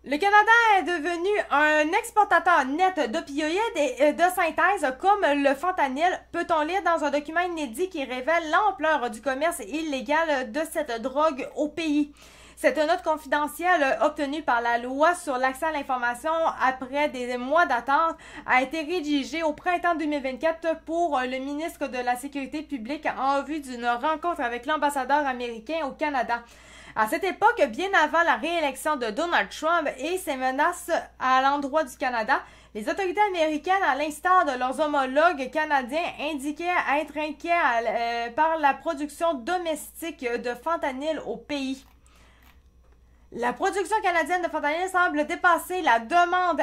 Le Canada est devenu un exportateur net d'opioïdes et de synthèse comme le fentanyl, peut-on lire dans un document inédit qui révèle l'ampleur du commerce illégal de cette drogue au pays. Cette note confidentielle obtenue par la loi sur l'accès à l'information après des mois d'attente a été rédigée au printemps 2024 pour le ministre de la Sécurité publique en vue d'une rencontre avec l'ambassadeur américain au Canada. À cette époque, bien avant la réélection de Donald Trump et ses menaces à l'endroit du Canada, les autorités américaines, à l'instar de leurs homologues canadiens, indiquaient être inquiets par la production domestique de fentanyl au pays. La production canadienne de fentanyl semble dépasser la demande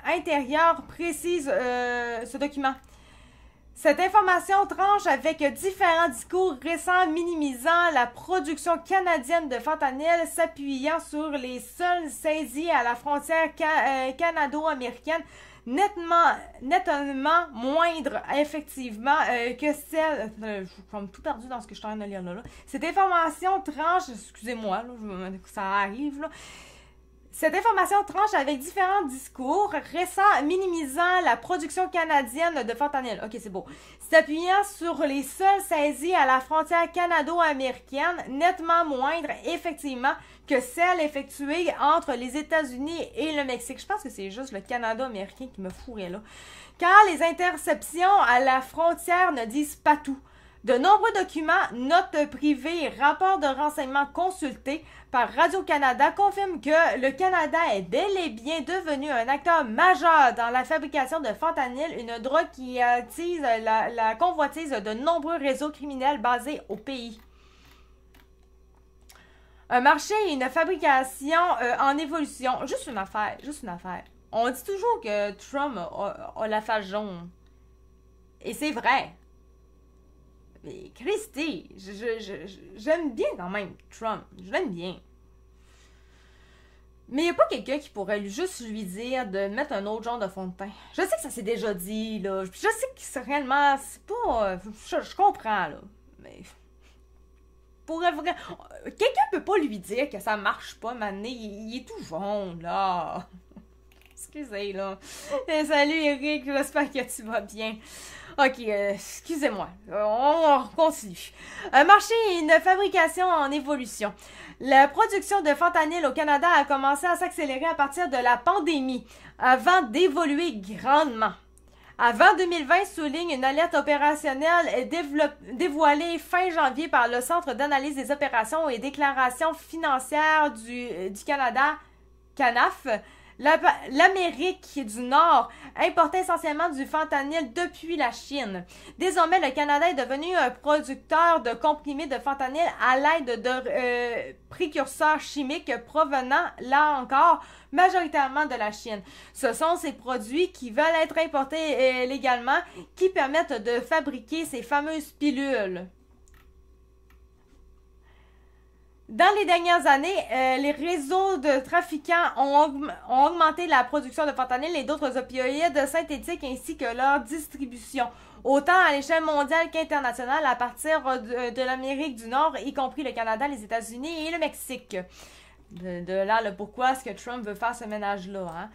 intérieure, précise ce document. Cette information tranche avec différents discours récents minimisant la production canadienne de fentanyl, s'appuyant sur les seules saisies à la frontière canado-américaine, nettement moindre effectivement que celle... je suis comme tout perdu dans ce que je suis en train de lire là. Cette information tranche, excusez-moi, ça arrive là. Cette information tranche avec différents discours récents minimisant la production canadienne de fentanyl. Ok, c'est beau. S'appuyant sur les seules saisies à la frontière canado-américaine, nettement moindre, effectivement, que celles effectuées entre les États-Unis et le Mexique. Je pense que c'est juste le Canada américain qui me fourrait là. Car les interceptions à la frontière ne disent pas tout. De nombreux documents, notes privées et rapports de renseignements consultés par Radio-Canada confirment que le Canada est bel et bien devenu un acteur majeur dans la fabrication de fentanyl, une drogue qui attise la convoitise de nombreux réseaux criminels basés au pays. Un marché et une fabrication en évolution. Juste une affaire. On dit toujours que Trump a la face jaune. Et c'est vrai. Mais Christy, j'aime bien quand même Trump. Je l'aime bien. Mais il n'y a pas quelqu'un qui pourrait juste lui dire de mettre un autre genre de fond de teint. Je sais que ça s'est déjà dit, là. Je sais que c'est réellement... C'est pas... Je comprends, là. Mais... Pourrait vraiment... Quelqu'un peut pas lui dire que ça marche pas, maintenant. Il est tout jaune, là. Excusez, là. Salut, Eric. J'espère que tu vas bien. Ok, excusez-moi. On continue. Un marché et une fabrication en évolution. La production de fentanyl au Canada a commencé à s'accélérer à partir de la pandémie, avant d'évoluer grandement. Avant 2020, souligne une alerte opérationnelle dévoilée fin janvier par le Centre d'analyse des opérations et déclarations financières du Canada, CANAF. L'Amérique du Nord importait essentiellement du fentanyl depuis la Chine. Désormais, le Canada est devenu un producteur de comprimés de fentanyl à l'aide de précurseurs chimiques provenant, là encore, majoritairement de la Chine. Ce sont ces produits qui veulent être importés légalement qui permettent de fabriquer ces fameuses pilules. Dans les dernières années, les réseaux de trafiquants ont augmenté la production de fentanyl et d'autres opioïdes synthétiques ainsi que leur distribution, autant à l'échelle mondiale qu'internationale à partir de l'Amérique du Nord, y compris le Canada, les États-Unis et le Mexique. De là, le pourquoi est-ce que Trump veut faire ce ménage-là, hein?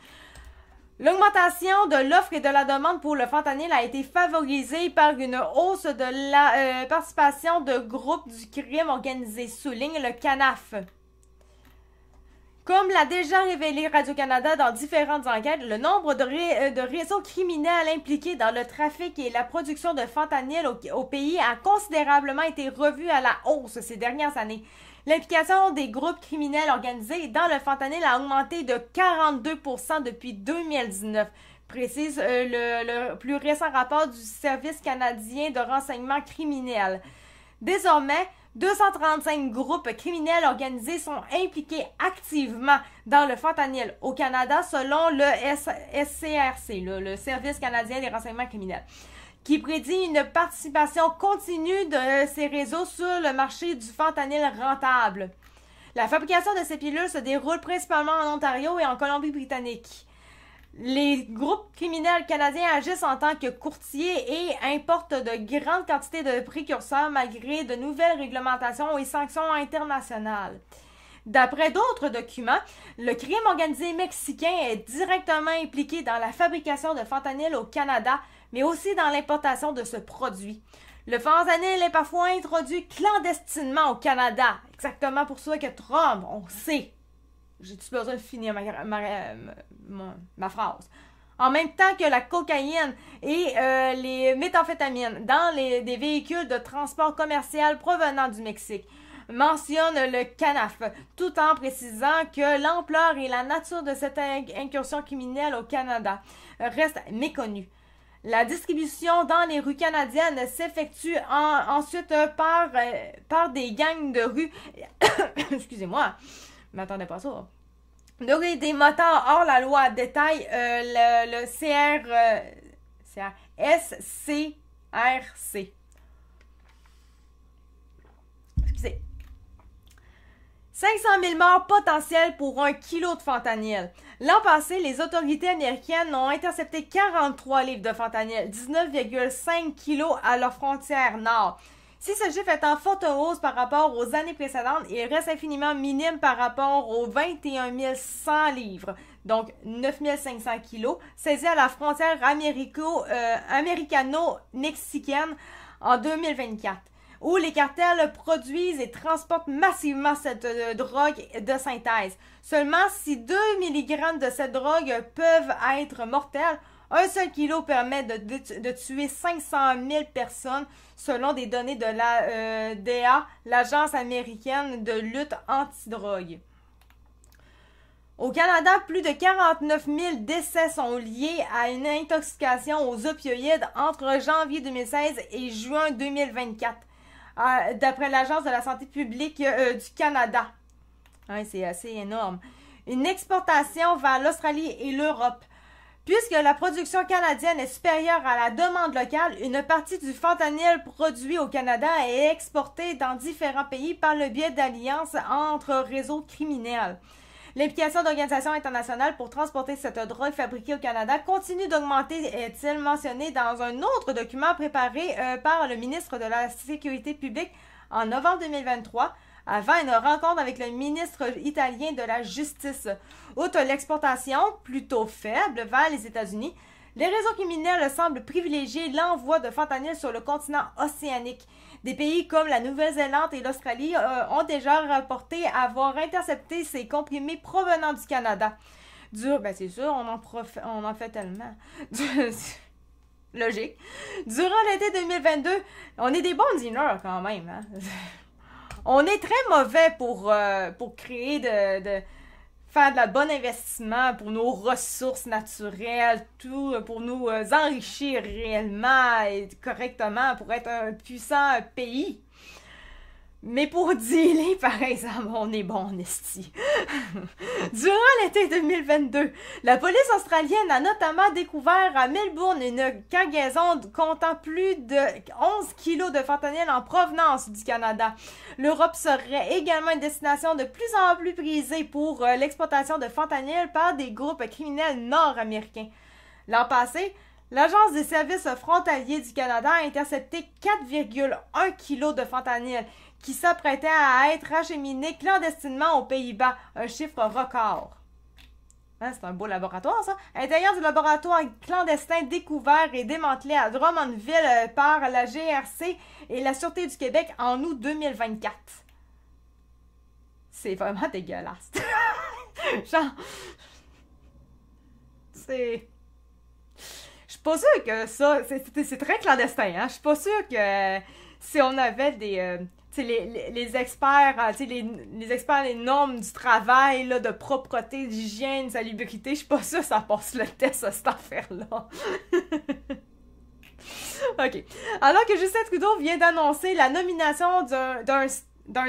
L'augmentation de l'offre et de la demande pour le fentanyl a été favorisée par une hausse de la participation de groupes du crime organisé, souligne le CANAF. Comme l'a déjà révélé Radio-Canada dans différentes enquêtes, le nombre de réseaux criminels impliqués dans le trafic et la production de fentanyl au pays a considérablement été revu à la hausse ces dernières années. L'implication des groupes criminels organisés dans le fentanyl a augmenté de 42% depuis 2019, précise le plus récent rapport du Service canadien de renseignement criminel. Désormais, 235 groupes criminels organisés sont impliqués activement dans le fentanyl au Canada selon le SCRC, le Service canadien des renseignements criminels, qui prédit une participation continue de ces réseaux sur le marché du fentanyl rentable. La fabrication de ces pilules se déroule principalement en Ontario et en Colombie-Britannique. Les groupes criminels canadiens agissent en tant que courtiers et importent de grandes quantités de précurseurs malgré de nouvelles réglementations et sanctions internationales. D'après d'autres documents, le crime organisé mexicain est directement impliqué dans la fabrication de fentanyl au Canada, mais aussi dans l'importation de ce produit. Le fentanyl est parfois introduit clandestinement au Canada. Exactement pour ça que Trump, on sait. J'ai-tu besoin de finir ma phrase? En même temps que la cocaïne et les méthamphétamines dans des véhicules de transport commercial provenant du Mexique, mentionne le CANAF, tout en précisant que l'ampleur et la nature de cette incursion criminelle au Canada restent méconnues. La distribution dans les rues canadiennes s'effectue ensuite par des gangs de rue. Excusez-moi, je m'attendais pas à ça. Des motards hors la loi, détaille le SCRC. Excusez. 500 000 morts potentiels pour 1 kilo de fentanyl. L'an passé, les autorités américaines ont intercepté 43 livres de fentanyl, 19,5 kilos à leur frontière nord. Si ce chiffre est en forte hausse par rapport aux années précédentes, il reste infiniment minime par rapport aux 21 100 livres, donc 9 500 kilos, saisis à la frontière américano-mexicaine en 2024. Où les cartels produisent et transportent massivement cette drogue de synthèse. Seulement si 2 mg de cette drogue peuvent être mortels, un seul kilo permet de tuer 500 000 personnes selon des données de la DEA, l'Agence américaine de lutte antidrogue. Au Canada, plus de 49 000 décès sont liés à une intoxication aux opioïdes entre janvier 2016 et juin 2024. D'après l'Agence de la santé publique du Canada. Hein, c'est assez énorme. Une exportation vers l'Australie et l'Europe. Puisque la production canadienne est supérieure à la demande locale, une partie du fentanyl produit au Canada est exportée dans différents pays par le biais d'alliances entre réseaux criminels. L'implication d'organisations internationales pour transporter cette drogue fabriquée au Canada continue d'augmenter, est-il mentionné dans un autre document préparé par le ministre de la Sécurité publique en novembre 2023, avant une rencontre avec le ministre italien de la Justice. Outre l'exportation, plutôt faible, vers les États-Unis, les réseaux criminels semblent privilégier l'envoi de fentanyl sur le continent océanique. Des pays comme la Nouvelle-Zélande et l'Australie ont déjà rapporté avoir intercepté ces comprimés provenant du Canada. Ben c'est sûr, on en fait tellement. Logique. Durant l'été 2022, on est des bons dîneurs quand même. Hein? On est très mauvais pour créer faire de la bonne investissement pour nos ressources naturelles, tout pour nous enrichir réellement et correctement pour être un puissant pays. Mais pour dealer, par exemple, on est bon en esti. Durant l'été 2022, la police australienne a notamment découvert à Melbourne une cargaison comptant plus de 11 kilos de fentanyl en provenance du Canada. L'Europe serait également une destination de plus en plus prisée pour l'exploitation de fentanyl par des groupes criminels nord-américains. L'an passé, l'Agence des services frontaliers du Canada a intercepté 4,1 kilos de fentanyl qui s'apprêtait à être acheminé clandestinement aux Pays-Bas, un chiffre record. Hein, c'est un beau laboratoire, ça. À l'intérieur du laboratoire clandestin découvert et démantelé à Drummondville par la GRC et la Sûreté du Québec en août 2024. C'est vraiment dégueulasse. Genre... C'est... Je suis pas sûre que ça... C'est très clandestin, hein. Je suis pas sûre que si on avait des... les experts, les experts des normes du travail, là, de propreté, d'hygiène, de salubrité, je suis pas sûre que ça passe le test à cette affaire-là. OK. Alors que Justin Trudeau vient d'annoncer la nomination d'un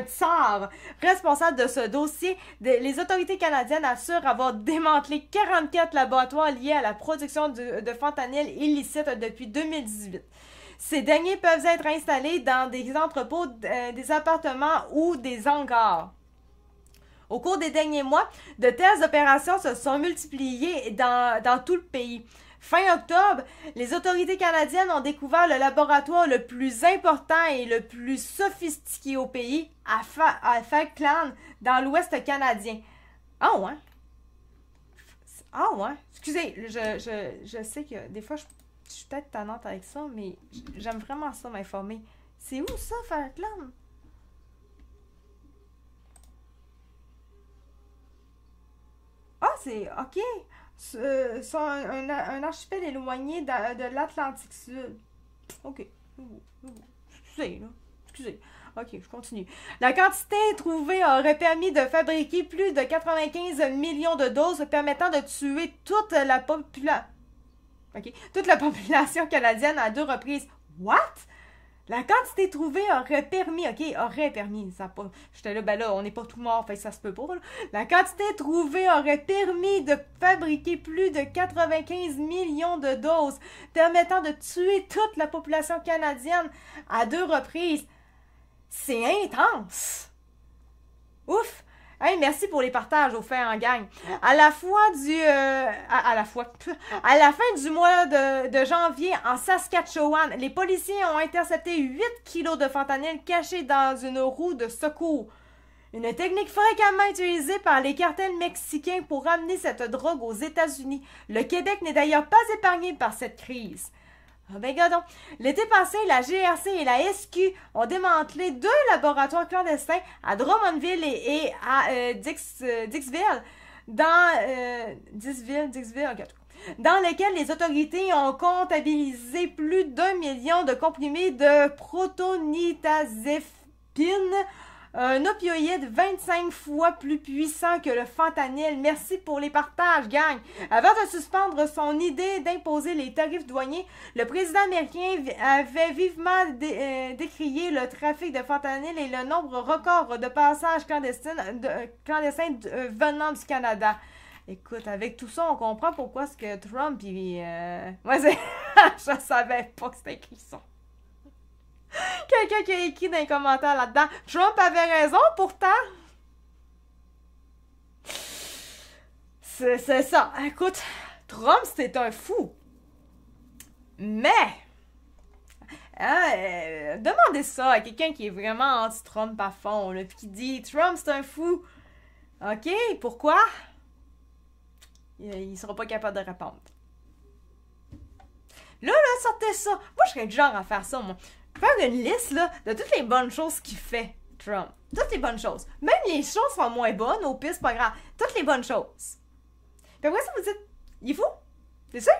tsar responsable de ce dossier, les autorités canadiennes assurent avoir démantelé 44 laboratoires liés à la production de fentanyl illicite depuis 2018. Ces derniers peuvent être installés dans des entrepôts, des appartements ou des hangars. Au cours des derniers mois, de telles opérations se sont multipliées dans tout le pays, Fin octobre, les autorités canadiennes ont découvert le laboratoire le plus important et le plus sophistiqué au pays, à Falkland, dans l'ouest canadien. Ah ouais? Ah ouais? Excusez, je sais que des fois, je suis peut-être tannante avec ça, mais j'aime vraiment ça m'informer. C'est où ça, Falkland? Ah, c'est... OK. C'est un archipel éloigné de l'Atlantique Sud. OK. Excusez, là. Excusez. OK, je continue. La quantité trouvée aurait permis de fabriquer plus de 95 millions de doses permettant de tuer toute la population. OK. Toute la population canadienne à 2 reprises. What? La quantité trouvée aurait permis, OK, aurait permis, ça pas, j'étais là, ben là, on n'est pas tout mort, fait que ça se peut pas, là. La quantité trouvée aurait permis de fabriquer plus de 95 millions de doses, permettant de tuer toute la population canadienne à 2 reprises. C'est intense! Ouf! Hey, merci pour les partages offerts en gang. À la fin du mois de janvier, en Saskatchewan, les policiers ont intercepté 8 kilos de fentanyl cachés dans une roue de secours. Une technique fréquemment utilisée par les cartels mexicains pour ramener cette drogue aux États-Unis. Le Québec n'est d'ailleurs pas épargné par cette crise. Ah ben gadon. L'été passé, la GRC et la SQ ont démantelé 2 laboratoires clandestins à Drummondville et à Dixville, dans lesquels les autorités ont comptabilisé plus d'1 million de comprimés de protonitazepine, un opioïde 25 fois plus puissant que le fentanyl. Merci pour les partages, gang! Avant de suspendre son idée d'imposer les tarifs douaniers, le président américain avait vivement décrié le trafic de fentanyl et le nombre record de passages clandestins venant du Canada. Écoute, avec tout ça, on comprend pourquoi ce que Trump, moi, je savais pas que c'était écrit ça. Quelqu'un qui a écrit dans les commentaires là-dedans. Trump avait raison, pourtant. C'est ça. Écoute, Trump, c'est un fou. Mais, demandez ça à quelqu'un qui est vraiment anti-Trump à fond, là, puis qui dit Trump, c'est un fou. OK, pourquoi? Il sera pas capable de répondre. Là, sortez ça. Moi, je serais du genre à faire ça, moi. Faire une liste là, de toutes les bonnes choses qu'il fait, Trump. Toutes les bonnes choses. Même les choses sont moins bonnes, au pire, c'est pas grave. Toutes les bonnes choses. Puis après ça, vous dites, il est fou? C'est sûr?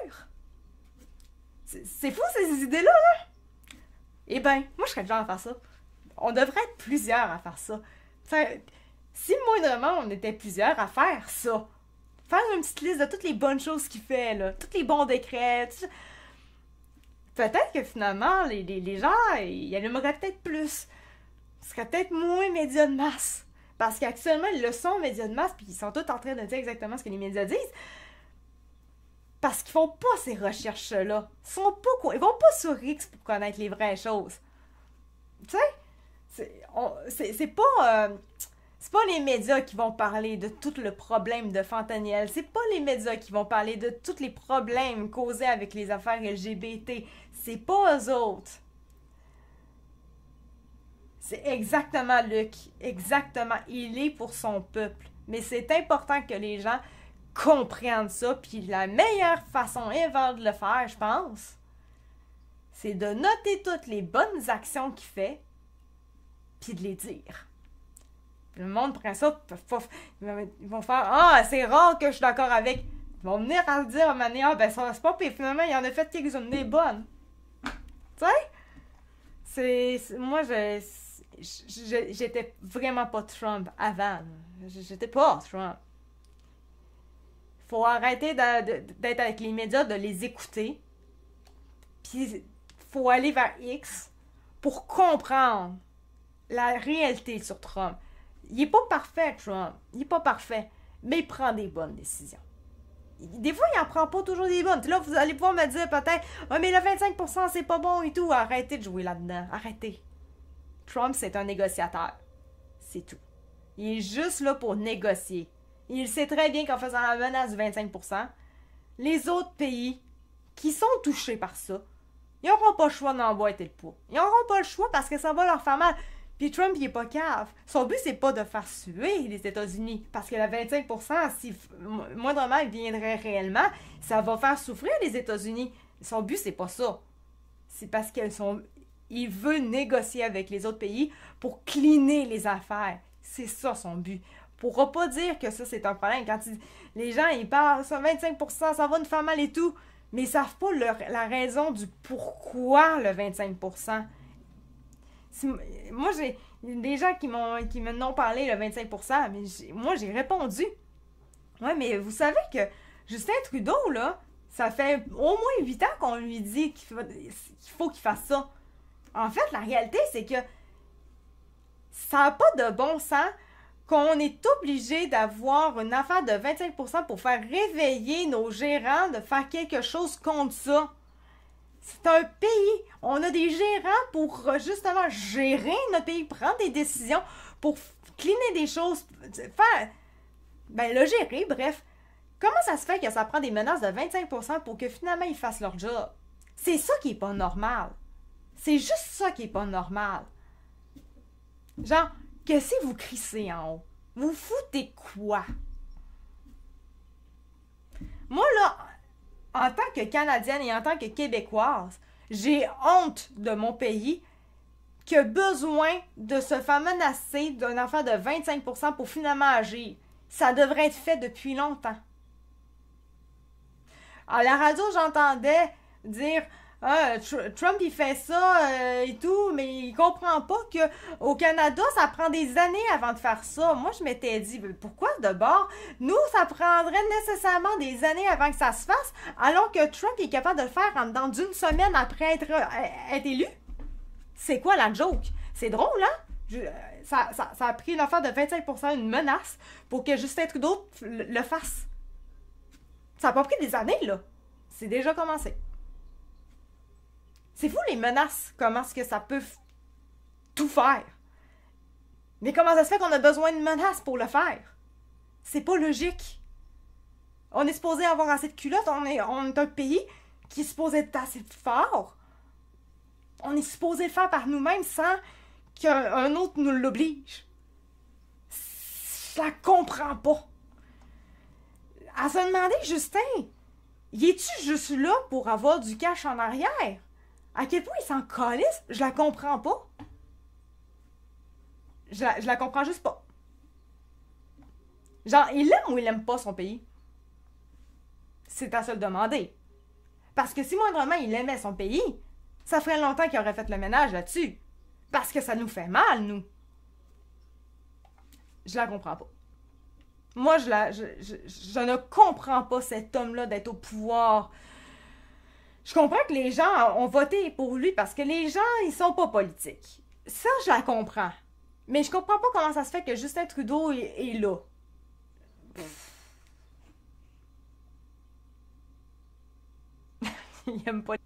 C'est fou, ces idées-là, là? Eh ben, moi, je serais du genre à faire ça. On devrait être plusieurs à faire ça. Si moindrement, on était plusieurs à faire ça. Faire une petite liste de toutes les bonnes choses qu'il fait, là. Tous les bons décrets, tout ça. Peut-être que finalement, les gens, ils allumeraient peut-être plus. Ce serait peut-être moins médias de masse. Parce qu'actuellement, ils le sont, médias de masse, puis ils sont tous en train de dire exactement ce que les médias disent. Parce qu'ils font pas ces recherches-là. Ils vont pas sur X pour connaître les vraies choses. Tu sais? C'est pas... c'est pas les médias qui vont parler de tout le problème de fentanyl. C'est pas les médias qui vont parler de tous les problèmes causés avec les affaires LGBT. C'est pas eux autres. C'est exactement Luc. Exactement. Il est pour son peuple. Mais c'est important que les gens comprennent ça. Puis la meilleure façon ever de le faire, je pense, c'est de noter toutes les bonnes actions qu'il fait puis de les dire. Le monde prend ça, ils vont faire « Ah, c'est rare que je suis d'accord avec. » Ils vont venir à se dire à manière, ben ça c'est pas, puis finalement, il en a fait quelques-unes des bonnes. Tu sais? Moi, j'étais vraiment pas Trump avant. J'étais pas Trump. Faut arrêter d'être avec les médias, de les écouter. Puis, faut aller vers X pour comprendre la réalité sur Trump. Il est pas parfait, Trump. Il est pas parfait. Mais il prend des bonnes décisions. Des fois, il en prend pas toujours des bonnes. Puis là, vous allez pouvoir me dire peut-être « Ah, mais le 25%, c'est pas bon et tout. » Arrêtez de jouer là-dedans. Arrêtez. Trump, c'est un négociateur. C'est tout. Il est juste là pour négocier. Il sait très bien qu'en faisant la menace du 25%, les autres pays qui sont touchés par ça, ils n'auront pas le choix d'emboîter le pas. Ils n'auront pas le choix parce que ça va leur faire mal. Puis Trump, il est pas cave. Son but, c'est pas de faire suer les États-Unis. Parce que le 25%, si moindrement il viendrait réellement, ça va faire souffrir les États-Unis. Son but, c'est pas ça. C'est parce qu'il veut négocier avec les autres pays pour cleaner les affaires. C'est ça son but. On pourra pas dire que ça, c'est un problème. Quand les gens, ils parlent, ça 25%, ça va nous faire mal et tout. Mais ils savent pas la raison du pourquoi le 25%. Moi, j'ai des gens qui m'en ont parlé le 25%, mais moi, j'ai répondu. Ouais, mais vous savez que Justin Trudeau, là, ça fait au moins 8 ans qu'on lui dit qu'il faut qu'il fasse ça. En fait, la réalité, c'est que ça n'a pas de bon sens qu'on est obligé d'avoir une affaire de 25% pour faire réveiller nos gérants de faire quelque chose contre ça. C'est un pays. On a des gérants pour justement gérer notre pays, prendre des décisions, pour cleaner des choses, faire... le gérer, bref. Comment ça se fait que ça prend des menaces de 25% pour que finalement ils fassent leur job? C'est ça qui est pas normal. C'est juste ça qui est pas normal. Genre, que si vous crissez en haut, vous foutez quoi? Moi, là, en tant que Canadienne et en tant que Québécoise, j'ai honte de mon pays qui a besoin de se faire menacer d'une affaire de 25% pour finalement agir. Ça devrait être fait depuis longtemps. À la radio, j'entendais dire Trump, il fait ça et tout, mais il comprend pas qu'au Canada, ça prend des années avant de faire ça. Moi, je m'étais dit, pourquoi d'abord? Nous, ça prendrait nécessairement des années avant que ça se fasse, alors que Trump est capable de le faire en dedans d'une semaine après être élu? C'est quoi la joke? C'est drôle, hein? Ça a pris une affaire de 25%, une menace, pour que Justin Trudeau le fasse. Ça n'a pas pris des années, là. C'est déjà commencé. C'est fou, les menaces. Comment est-ce que ça peut tout faire? Mais comment ça se fait qu'on a besoin de menaces pour le faire? C'est pas logique. On est supposé avoir assez de culottes. On est un pays qui est supposé être assez fort. On est supposé le faire par nous-mêmes sans qu'un autre nous l'oblige. Je la comprends pas. À se demander, Justin, y es-tu juste là pour avoir du cash en arrière? À quel point il s'en calisse? Je la comprends pas. Je la comprends juste pas. Genre, il aime ou il aime pas son pays? C'est à se le demander. Parce que si moindrement il aimait son pays, ça ferait longtemps qu'il aurait fait le ménage là-dessus. Parce que ça nous fait mal, nous. Je la comprends pas. Moi, je ne comprends pas cet homme-là d'être au pouvoir. Je comprends que les gens ont voté pour lui parce que les gens, ils sont pas politiques. Ça, je la comprends. Mais je comprends pas comment ça se fait que Justin Trudeau est là. Il aime pas...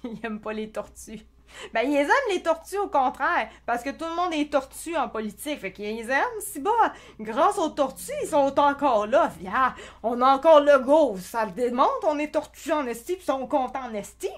Il aime pas les tortues. Ben, ils aiment les tortues au contraire, parce que tout le monde est tortue en politique, fait qu'ils aiment, si bas, grâce aux tortues, ils sont encore là, yeah, on a encore le go, ça le démontre, on est tortues en esti, pis ils sont contents en esti.